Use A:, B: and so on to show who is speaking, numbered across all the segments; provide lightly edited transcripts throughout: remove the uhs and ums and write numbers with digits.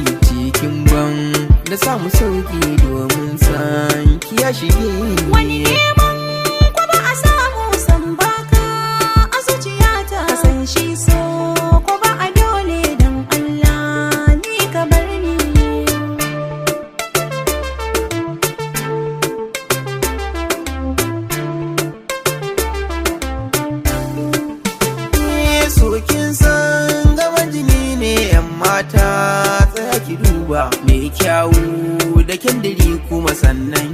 A: ki cikin ban da samu sauki domin san ki ya shige ni.
B: Wani neman ko ba a samu san baka a zuciyata, ka san shi so ko ba a dole dan Allah ni ka bar ni.
A: Sokin san gaban jini ne yan mata, tsaya ki duba mai kyawu da kyandiri kuma sannan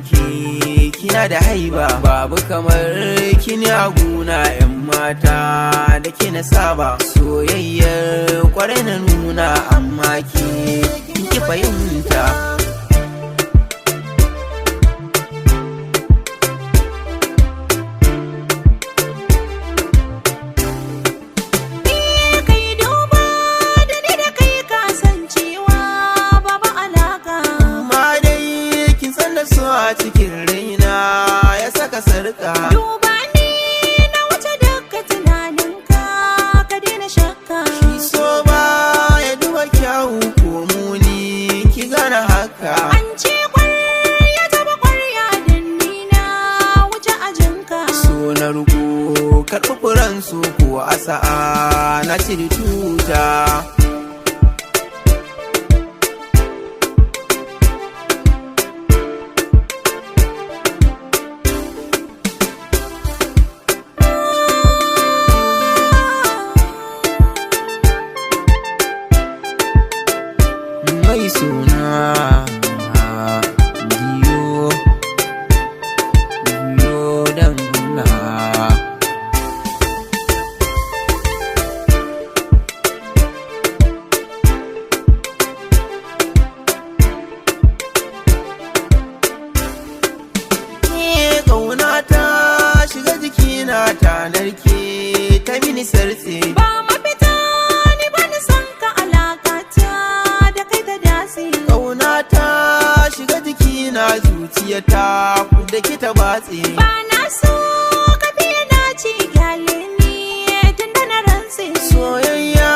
A: kina da haiba, babu kamar kini a guna yan mata da ke na saba, soyayyar kwarai na nuna amma ki fahimta. So a cikin raina ya saka sarka.
B: Duba ni na wuce duka tunaninka, ka daina shakka.
A: Shi so ba ya duba kyawu ko muni, ki gane haka.
B: An ce kwarya taba kwarya dan ni na wuce ajinka.
A: So na ruko karɓi furan su ko a sa'a na ciri tuta. Mai suna biyo dangana. Ƙauna ta shiga jikina ta narke ta mini sartse.
B: Ba mafita ni bani son ka, alakata da kai ta dasi.
A: Ƙauna ta shiga jikina zuciyata da ki ta batse.
B: Ba na so ka fiye na ci gyale ni tun da na rantse.
A: Soyayya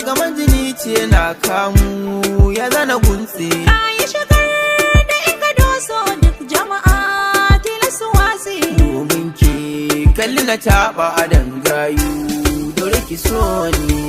A: gaman jini ce na kamu ya zana gunse.
B: Ka yi shigar da in ka doso duk jama'a tilasu wasi.
A: Domin ki kalli na taɓa a dangayu dole ki so ni.